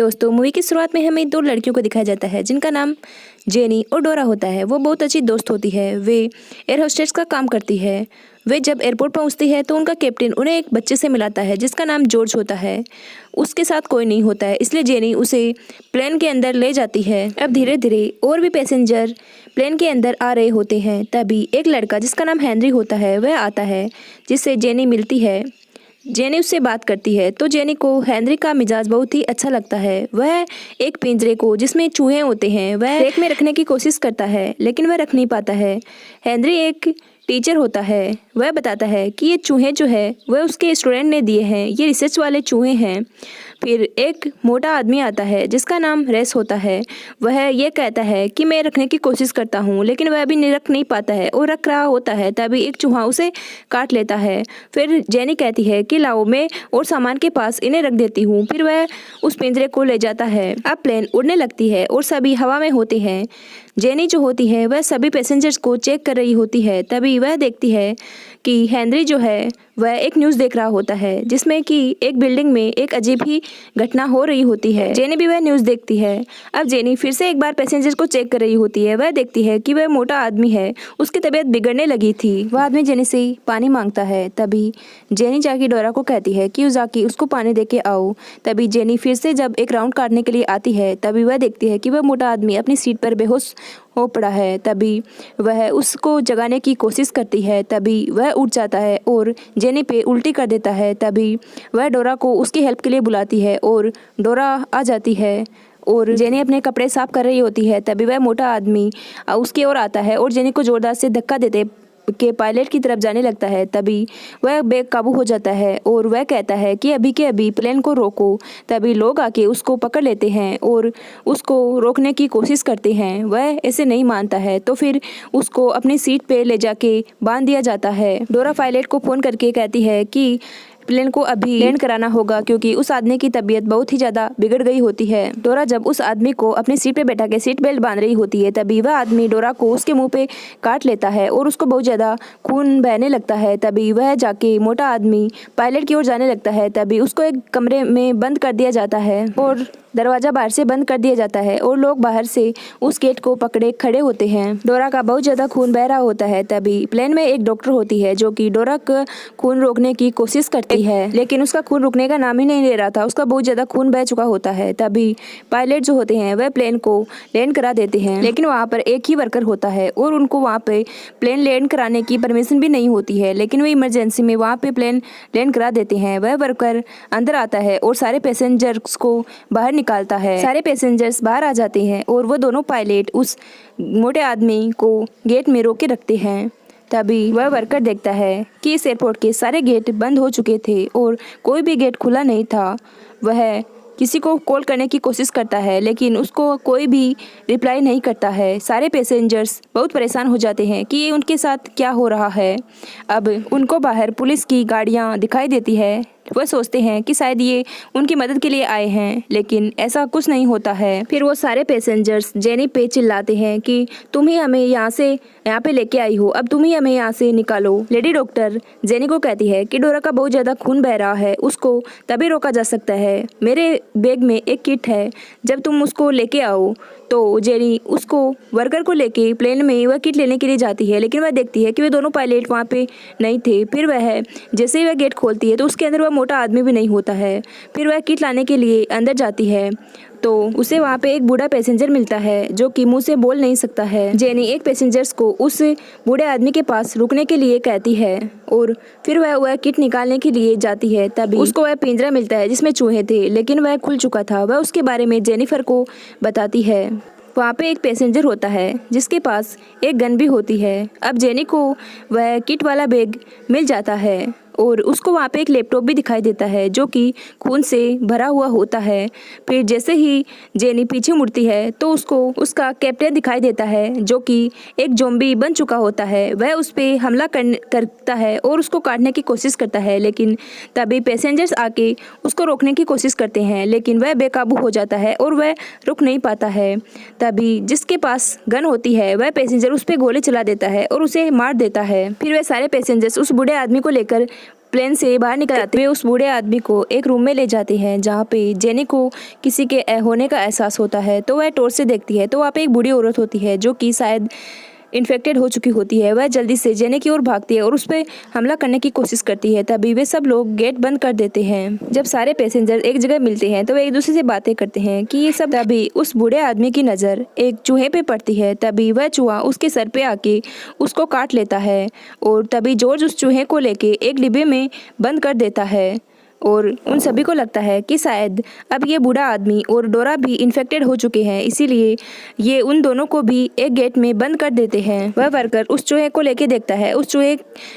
दोस्तों मूवी की शुरुआत में हमें दो लड़कियों को दिखाया जाता है जिनका नाम जेनी और डोरा होता है। वो बहुत अच्छी दोस्त होती है। वे एयर होस्टेस का काम करती है। वे जब एयरपोर्ट पहुंचती है तो उनका कैप्टन उन्हें एक बच्चे से मिलाता है जिसका नाम जॉर्ज होता है। उसके साथ कोई नहीं होता है, इसलिए जेनी उसे प्लेन के अंदर ले जाती है। अब धीरे धीरे और भी पैसेंजर प्लेन के अंदर आ रहे होते हैं। तभी एक लड़का जिसका नाम हेनरी होता है वह आता है, जिससे जेनी मिलती है। जेनी उससे बात करती है तो जेनी को हेनरी का मिजाज बहुत ही अच्छा लगता है। वह एक पिंजरे को जिसमें चूहे होते हैं वह रैक में रखने की कोशिश करता है, लेकिन वह रख नहीं पाता है। हेनरी एक टीचर होता है। वह बताता है कि ये चूहे जो है वह उसके स्टूडेंट ने दिए हैं, ये रिसर्च वाले चूहे हैं। फिर एक मोटा आदमी आता है जिसका नाम रेस होता है। वह ये कहता है कि मैं रखने की कोशिश करता हूँ, लेकिन वह अभी रख नहीं पाता है और रख रहा होता है। तभी एक चूहा उसे काट लेता है। फिर जेनी कहती है कि लाओ मैं और सामान के पास इन्हें रख देती हूँ। फिर वह उस पिंजरे को ले जाता है। अब प्लेन उड़ने लगती है और सभी हवा में होते हैं। जेनी जो होती है वह सभी पैसेंजर्स को चेक कर रही होती है। तभी वह देखती है कि हेनरी जो है वह एक न्यूज़ देख रहा होता है जिसमें कि एक बिल्डिंग में एक अजीब ही घटना हो रही होती है। जेनी भी वह न्यूज़ देखती है। अब जेनी फिर से एक बार पैसेंजर को चेक कर रही होती है। वह देखती है कि वह मोटा आदमी है, उसकी तबीयत बिगड़ने लगी थी। वह आदमी जेनी से पानी मांगता है। तभी जेनी जाके डोरा को कहती है कि जाके उसको पानी दे के आओ। तभी जेनी फिर से जब एक राउंड काटने के लिए आती है तभी वह देखती है कि वह मोटा आदमी अपनी सीट पर बेहोश हो पड़ा है। तभी वह उसको जगाने की कोशिश करती है। तभी वह उठ जाता है और जेनी पे उल्टी कर देता है। तभी वह डोरा को उसकी हेल्प के लिए बुलाती है और डोरा आ जाती है और जेनी अपने कपड़े साफ कर रही होती है। तभी वह मोटा आदमी उसकी ओर आता है और जेनी को जोरदार से धक्का देते के पायलट की तरफ जाने लगता है। तभी वह बेकाबू हो जाता है और वह कहता है कि अभी के अभी प्लेन को रोको। तभी लोग आके उसको पकड़ लेते हैं और उसको रोकने की कोशिश करते हैं। वह ऐसे नहीं मानता है तो फिर उसको अपनी सीट पे ले जाके बांध दिया जाता है। डोरा पायलट को फ़ोन करके कहती है कि प्लेन को अभी लैंड कराना होगा क्योंकि उस आदमी की तबीयत बहुत ही ज़्यादा बिगड़ गई होती है। डोरा जब उस आदमी को अपनी सीट पे बैठा के सीट बेल्ट बांध रही होती है तभी वह आदमी डोरा को उसके मुंह पे काट लेता है और उसको बहुत ज़्यादा खून बहने लगता है। तभी वह जाके मोटा आदमी पायलट की ओर जाने लगता है। तभी उसको एक कमरे में बंद कर दिया जाता है और दरवाज़ा बाहर से बंद कर दिया जाता है और लोग बाहर से उस गेट को पकड़े खड़े होते हैं। डोरा का बहुत ज़्यादा खून बह रहा होता है। तभी प्लेन में एक डॉक्टर होती है जो कि डोरा का खून रोकने की कोशिश करती है, लेकिन उसका खून रुकने का नाम ही नहीं ले रहा था। उसका बहुत ज़्यादा खून बह चुका होता है। तभी पायलट जो होते हैं वह प्लेन को लैंड करा देते हैं, लेकिन वहाँ पर एक ही वर्कर होता है और उनको वहाँ पे प्लेन लैंड कराने की परमिशन भी नहीं होती है, लेकिन वो इमरजेंसी में वहाँ पे प्लेन लैंड करा देते हैं। वह वर्कर अंदर आता है और सारे पैसेंजर्स को बाहर निकालता है। सारे पैसेंजर्स बाहर आ जाते हैं और वो दोनों पायलट उस मोटे आदमी को गेट में रोके रखते हैं। तभी वह वर्कर देखता है कि इस एयरपोर्ट के सारे गेट बंद हो चुके थे और कोई भी गेट खुला नहीं था। वह किसी को कॉल करने की कोशिश करता है, लेकिन उसको कोई भी रिप्लाई नहीं करता है। सारे पैसेंजर्स बहुत परेशान हो जाते हैं कि ये उनके साथ क्या हो रहा है। अब उनको बाहर पुलिस की गाड़ियाँ दिखाई देती है। वह सोचते हैं कि शायद ये उनकी मदद के लिए आए हैं, लेकिन ऐसा कुछ नहीं होता है। फिर वो सारे पैसेंजर्स जेनी पे चिल्लाते हैं कि तुम ही हमें यहाँ पे लेके आई हो, अब तुम ही हमें यहाँ से निकालो। लेडी डॉक्टर जेनी को कहती है कि डोरा का बहुत ज़्यादा खून बह रहा है, उसको तभी रोका जा सकता है। मेरे बैग में एक किट है, जब तुम उसको लेके आओ। तो जेनी उसको वर्कर को लेके प्लेन में वह किट लेने के लिए जाती है, लेकिन वह देखती है कि वे दोनों पायलट वहाँ पे नहीं थे। फिर वह जैसे ही वह गेट खोलती है तो उसके अंदर वह मोटा आदमी भी नहीं होता है। फिर वह किट लाने के लिए अंदर जाती है तो उसे वहाँ पे एक बूढ़ा पैसेंजर मिलता है जो कि मुंह से बोल नहीं सकता है। जेनी एक पैसेंजर्स को उस बूढ़े आदमी के पास रुकने के लिए कहती है और फिर वह किट निकालने के लिए जाती है। तभी उसको वह पिंजरा मिलता है जिसमें चूहे थे, लेकिन वह खुल चुका था। वह उसके बारे में जेनिफर को बताती है। वहाँ पे एक पैसेंजर होता है जिसके पास एक गन भी होती है। अब जेनी को वह किट वाला बैग मिल जाता है और उसको वहाँ पे एक लैपटॉप भी दिखाई देता है जो कि खून से भरा हुआ होता है। फिर जैसे ही जेनी पीछे मुड़ती है तो उसको उसका कैप्टन दिखाई देता है जो कि एक ज़ॉम्बी बन चुका होता है। वह उस पर हमला करता है और उसको काटने की कोशिश करता है, लेकिन तभी पैसेंजर्स आके उसको रोकने की कोशिश करते हैं, लेकिन वह बेकाबू हो जाता है और वह रुक नहीं पाता है। तभी जिसके पास गन होती है वह पैसेंजर उस पर गोली चला देता है और उसे मार देता है। फिर वह सारे पैसेंजर्स उस बूढ़े आदमी को लेकर प्लेन से बाहर निकल आते वे उस बूढ़े आदमी को एक रूम में ले जाते हैं जहाँ पे जेनी को किसी के होने का एहसास होता है। तो वह टॉर्च से देखती है तो वहाँ पे एक बूढ़ी औरत होती है जो कि शायद इन्फेक्टेड हो चुकी होती है। वह जल्दी से जेनी की ओर भागती है और उस पर हमला करने की कोशिश करती है। तभी वे सब लोग गेट बंद कर देते हैं। जब सारे पैसेंजर एक जगह मिलते हैं तो वे एक दूसरे से बातें करते हैं कि ये सब। तभी उस बूढ़े आदमी की नज़र एक चूहे पे पड़ती है। तभी वह चूहा उसके सर पे आके उसको काट लेता है और तभी जॉर्ज उस चूहे को लेके एक डिब्बे में बंद कर देता है और उन सभी को लगता है कि शायद अब ये बूढ़ा आदमी और डोरा भी इन्फेक्टेड हो चुके हैं, इसीलिए ये उन दोनों को भी एक गेट में बंद कर देते हैं। वह वर्कर उस चूहे को लेके देखता है। उस चूहे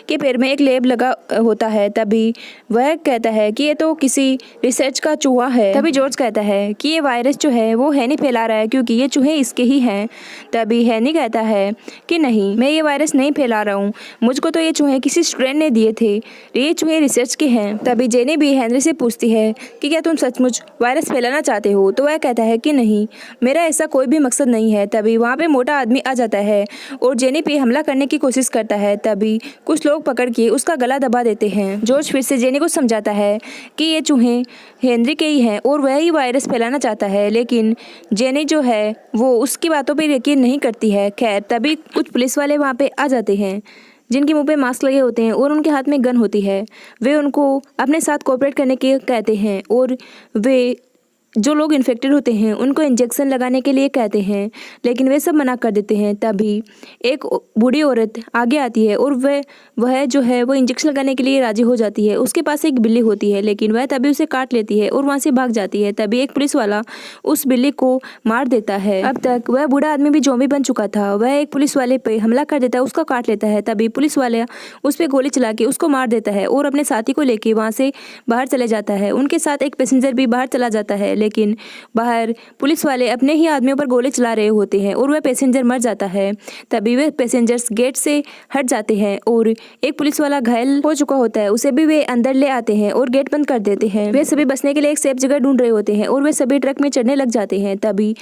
के पैर में एक लेब लगा होता है। तभी वह कहता है कि ये तो किसी रिसर्च का चूहा है। तभी जॉर्ज कहता है कि ये वायरस जो है वो हैनी फैला रहा है क्योंकि ये चूहे इसके ही हैं। तभी हैनी कहता है कि नहीं, मैं ये वायरस नहीं फैला रहा हूँ, मुझको तो ये चूहे किसी स्टूडेंट ने दिए थे, ये चूहे रिसर्च के हैं। तभी जेनी भी हेनरी से पूछती है कि क्या तुम सचमुच वायरस फैलाना चाहते हो? तो वह कहता है कि नहीं, मेरा ऐसा कोई भी मकसद नहीं है। तभी वहाँ पे मोटा आदमी आ जाता है और जेनी पे हमला करने की कोशिश करता है। तभी कुछ लोग पकड़ के उसका गला दबा देते हैं। जॉर्ज फिर से जेनी को समझाता है कि ये चूहे हेनरी के ही हैं और वह ही वायरस फैलाना चाहता है, लेकिन जेनी जो है वो उसकी बातों पर यकीन नहीं करती है। खैर, तभी कुछ पुलिस वाले वहाँ पे आ जाते हैं जिनके मुंह पे मास्क लगे होते हैं और उनके हाथ में गन होती है। वे उनको अपने साथ कोऑपरेट करने के कहते हैं और वे जो लोग इन्फेक्टेड होते हैं उनको इंजेक्शन लगाने के लिए कहते हैं, लेकिन वे सब मना कर देते हैं। तभी एक बूढ़ी औरत आगे आती है और वह जो है वो इंजेक्शन लगाने के लिए राजी हो जाती है। उसके पास एक बिल्ली होती है, लेकिन वह तभी उसे काट लेती है और वहाँ से भाग जाती है। तभी एक पुलिस वाला उस बिल्ली को मार देता है। अब तक वह बूढ़ा आदमी भी ज़ॉम्बी बन चुका था। वह एक पुलिस वाले पे हमला कर देता है, उसका काट लेता है। तभी पुलिस वाला उस पर गोली चला के उसको मार देता है और अपने साथी को लेके वहाँ से बाहर चले जाता है। उनके साथ एक पैसेंजर भी बाहर चला जाता है, लेकिन बाहर पुलिस वाले अपने ही आदमियों पर गोले चला रहे होते हैं और वह पैसेंजर मर जाता है। तभी वे पैसेंजर्स गेट से हट जाते हैं और एक पुलिस वाला घायल हो चुका होता है, उसे भी वे अंदर ले आते हैं और गेट बंद कर देते हैं। वे सभी बसने के लिए एक सेफ जगह ढूंढ रहे होते हैं और वे सभी ट्रक में चढ़ने लग जाते हैं। तभी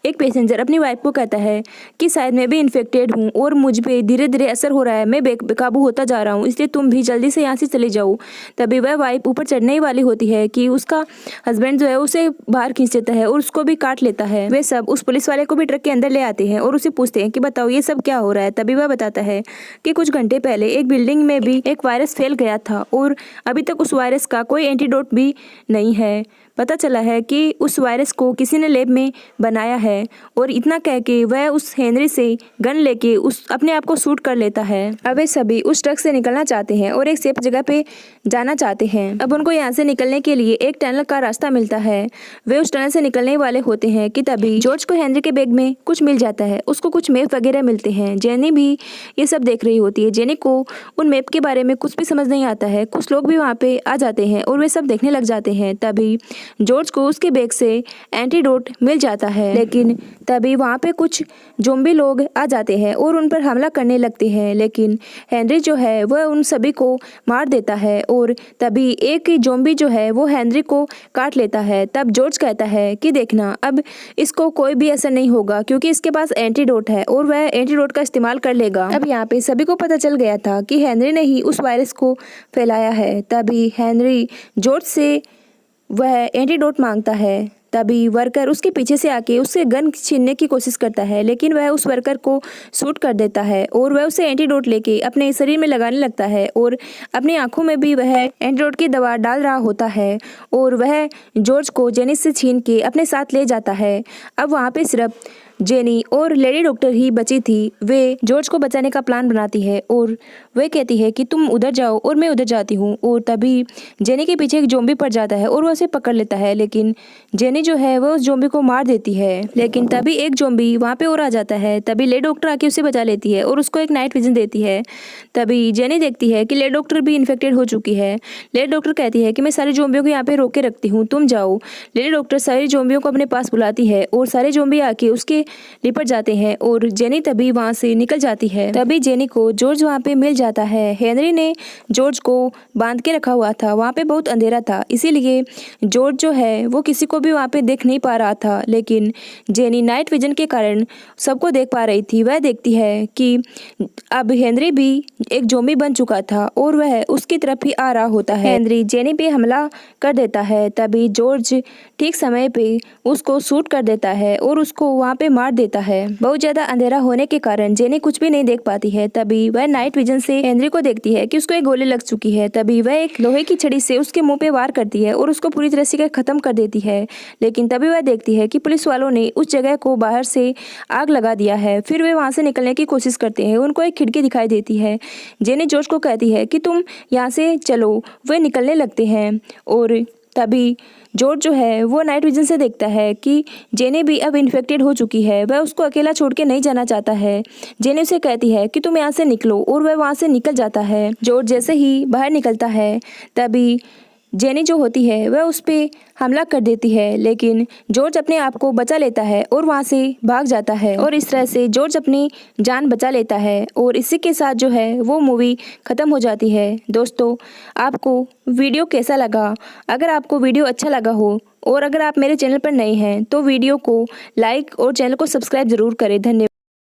एक पैसेंजर अपनी वाइफ को कहता है कि शायद मैं भी इन्फेक्टेड हूँ और मुझ पे धीरे धीरे असर हो रहा है, मैं बेकाबू होता जा रहा हूँ, इसलिए तुम भी जल्दी से यहाँ से चले जाओ। तभी वह वाइफ ऊपर चढ़ने ही वाली होती है कि उसका हस्बैंड जो है उसे बाहर खींच देता है और उसको भी काट लेता है। वे सब उस पुलिस वाले को भी ट्रक के अंदर ले आते हैं और उसे पूछते हैं कि बताओ ये सब क्या हो रहा है। तभी वह बताता है कि कुछ घंटे पहले एक बिल्डिंग में भी एक वायरस फैल गया था और अभी तक उस वायरस का कोई एंटीडोट भी नहीं है। पता चला है कि उस वायरस को किसी ने लैब में बनाया है। और इतना कह के वह उस हेनरी से गन लेके उस अपने आप को शूट कर लेता है। अब वे सभी उस ट्रक से निकलना चाहते हैं और एक सेफ जगह पे जाना चाहते हैं। अब उनको यहाँ से निकलने के लिए एक टनल का रास्ता मिलता है। वे उस टनल से निकलने वाले होते हैं कि तभी जॉर्ज को हेनरी के बैग में कुछ मिल जाता है। उसको कुछ मैप वगैरह मिलते हैं। जेनी भी ये सब देख रही होती है। जेनी को उन मैप के बारे में कुछ भी समझ नहीं आता है। कुछ लोग भी वहाँ पे आ जाते हैं और वे सब देखने लग जाते हैं। तभी जॉर्ज को उसके बैग से एंटीडोट मिल जाता है, लेकिन तभी वहाँ पे कुछ ज़ॉम्बी लोग आ जाते हैं और उन पर हमला करने लगते हैं, लेकिन हेनरी जो है वह उन सभी को मार देता है और तभी एक ज़ॉम्बी जो है वो हेनरी को काट लेता है। तब जॉर्ज कहता है कि देखना, अब इसको कोई भी असर नहीं होगा क्योंकि इसके पास एंटीडोट है और वह एंटीडोट का इस्तेमाल कर लेगा। अब यहाँ पे सभी को पता चल गया था कि हेनरी ने ही उस वायरस को फैलाया है। तभी हेनरी जॉर्ज से वह एंटीडोट मांगता है। तभी वर्कर उसके पीछे से आके उससे गन छीनने की कोशिश करता है, लेकिन वह उस वर्कर को शूट कर देता है और वह उसे एंटीडोट लेके अपने शरीर में लगाने लगता है और अपनी आंखों में भी वह एंटीडोट की दवा डाल रहा होता है और वह जॉर्ज को जेनी से छीन के अपने साथ ले जाता है। अब वहाँ पे सिर्फ जेनी और लेडी डॉक्टर ही बची थी। वे जॉर्ज को बचाने का प्लान बनाती है और वे कहती है कि तुम उधर जाओ और मैं उधर जाती हूँ। और तभी जेनी के पीछे एक ज़ॉम्बी पड़ जाता है और वह उसे पकड़ लेता है, लेकिन जेनी जो है वो उस ज़ॉम्बी को मार देती है। लेकिन तभी एक ज़ॉम्बी वहाँ पे और आ जाता है। तभी लेडी डॉक्टर आके उसे बचा लेती है और उसको एक नाइट विजन देती है। तभी जेनी देखती है कि लेडी डॉक्टर भी इन्फेक्टेड हो चुकी है। लेडी डॉक्टर कहती है कि मैं सारे ज़ॉम्बियों को यहाँ पे रोक के रखती हूँ, तुम जाओ। लेडी डॉक्टर सारे ज़ॉम्बियों को अपने पास बुलाती है और सारे ज़ॉम्बी आके उसके लिपट जाते हैं और जेनी तभी वहाँ से निकल जाती है। तभी जेनी को जॉर्ज वहाँ पे मिल जाता है। हेनरी ने जॉर्ज को बांध के रखा हुआ था, वहाँ पे बहुत अंधेरा था, इसीलिए जॉर्ज जो है वो किसी को भी वहाँ पे देख नहीं पा रहा था। लेकिन जेनी नाइट विजन के कारण सबको देख पा रही थी। वह देखती है कि अब हेनरी भी एक ज़ॉम्बी बन चुका था और वह उसकी तरफ ही आ रहा होता है। हेनरी जेनी पे हमला कर देता है, तभी जॉर्ज ठीक समय पे उसको शूट कर देता है और उसको वहाँ पे मार देता है। बहुत ज़्यादा अंधेरा होने के कारण जेनी कुछ भी नहीं देख पाती है। तभी वह नाइट विजन से हेनरी को देखती है कि उसको एक गोली लग चुकी है। तभी वह एक लोहे की छड़ी से उसके मुंह पे वार करती है और उसको पूरी तरह से खत्म कर देती है। लेकिन तभी वह देखती है कि पुलिस वालों ने उस जगह को बाहर से आग लगा दिया है। फिर वे वहाँ से निकलने की कोशिश करते हैं। उनको एक खिड़की दिखाई देती है। जेनी जॉर्ज को कहती है कि तुम यहाँ से चलो। वे निकलने लगते हैं और तभी जॉर्ज जो है वो नाइट विजन से देखता है कि जेनी भी अब इन्फेक्टेड हो चुकी है। वह उसको अकेला छोड़ के नहीं जाना चाहता है। जेनी उसे कहती है कि तुम यहाँ से निकलो और वह वहाँ से निकल जाता है। जॉर्ज जैसे ही बाहर निकलता है तभी जेनी जो होती है वह उस पर हमला कर देती है, लेकिन जॉर्ज अपने आप को बचा लेता है और वहाँ से भाग जाता है और इस तरह से जॉर्ज अपनी जान बचा लेता है और इसी के साथ जो है वो मूवी ख़त्म हो जाती है। दोस्तों, आपको वीडियो कैसा लगा? अगर आपको वीडियो अच्छा लगा हो और अगर आप मेरे चैनल पर नए हैं तो वीडियो को लाइक और चैनल को सब्सक्राइब ज़रूर करें। धन्यवाद।